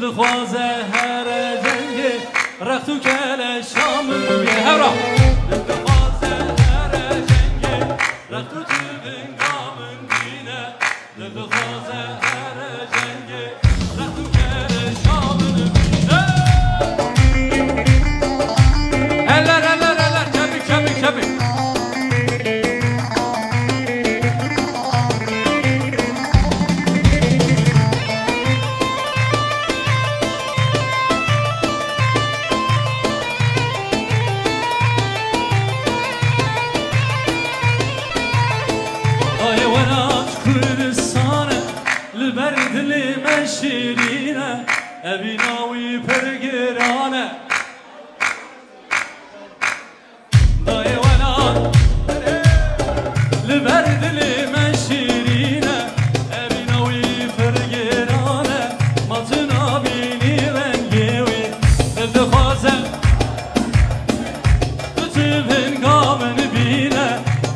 دخوازه هر جنگی رختو کل شامل بی هرا دل دخوازه هر جنگی رختو تبین کامن بینه دل دخوازه هر جنگی رختو کل شامل بینه eller kepik kepik kepik شیرینه ابیناوی پرگرانه دای ولان لبر دل من شیرینه ابیناوی پرگرانه ماتنا بینی رنگیوی دل دخوازم تو هنگامن بینه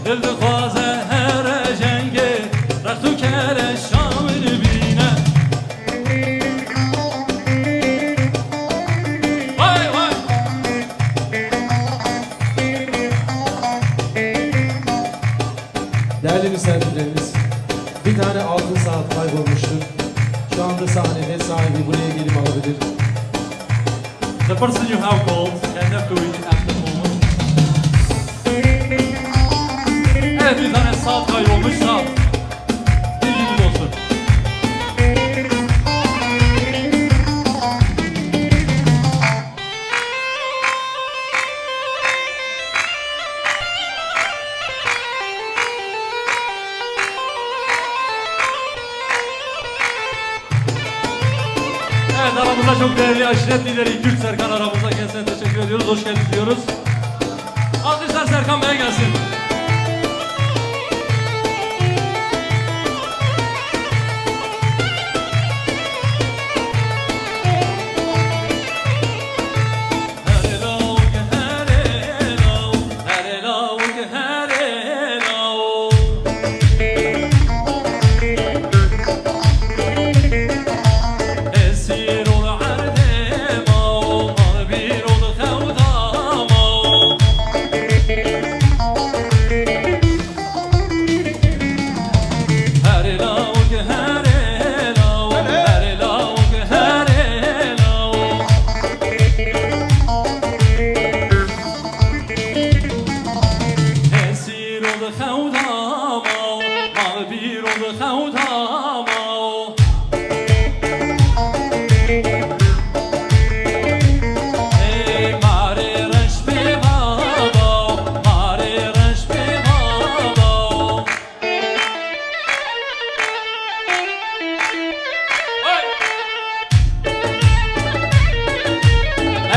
دل دخوازم هر جنگه رختو کل شامل بینه Değerli misafirlerimiz, bir tane altın saat kaybolmuştur. Şu anda sahnede sahibi buraya gelip alabilir. The person you have called can have to reach at the moment. Evet, bir tane saat kaybolmuş saat. İlginiz olsun. Evet, aramızda çok değerli aşiret lideri Kürt Serkan aramızda, kendisine teşekkür ediyoruz, hoş geldiniz diyoruz. Alkışlar Serkan Bey'e gelsin.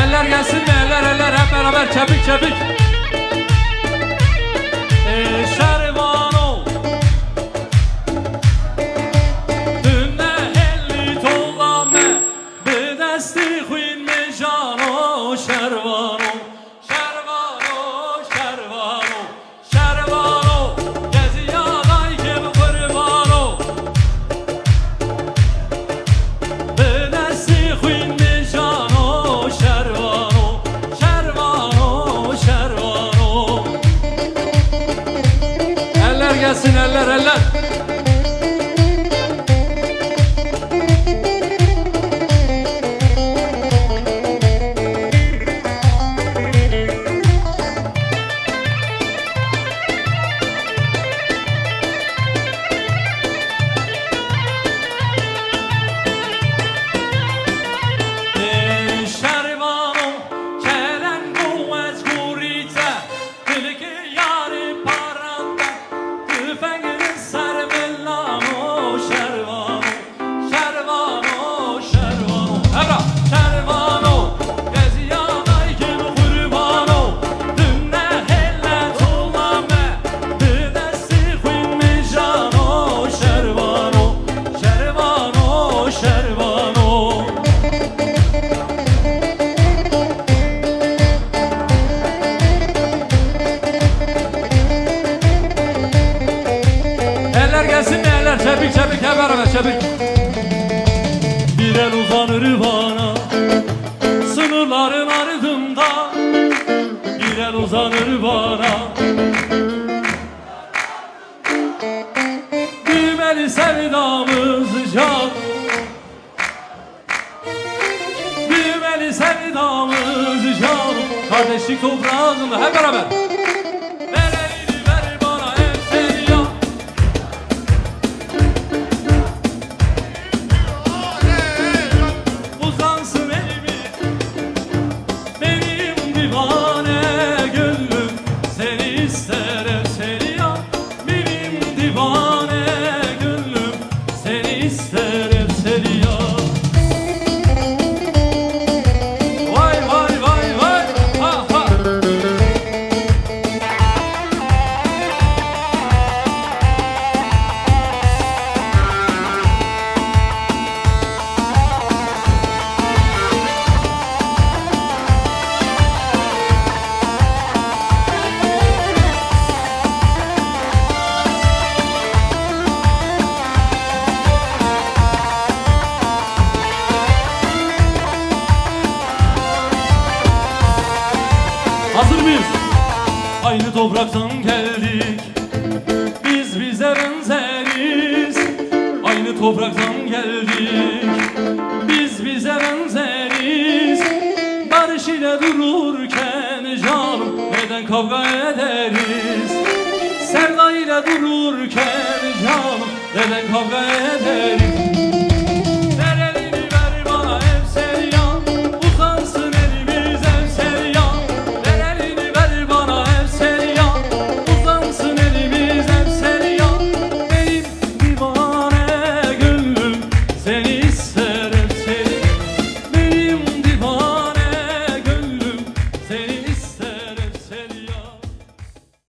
Eller gelsin mi? Eller hep beraber çabuk çabuk. Şervano Dünne helli tollame Be desti huyun me jano Şervano Şervano Şervano Şervano Geziyaday kem kurbano Be desti huyun me jano Şervano Şervano Şervano aşık toprağında hep beraber. Ver elini ver bana emseni ya. Uzansın elimi benim divane gönlüm, seni ister seni ya. Benim divane gönlüm, seni ister seni ya. Vay vay vay vay, ha ha. Hazır mıyız? Aynı topraktan gel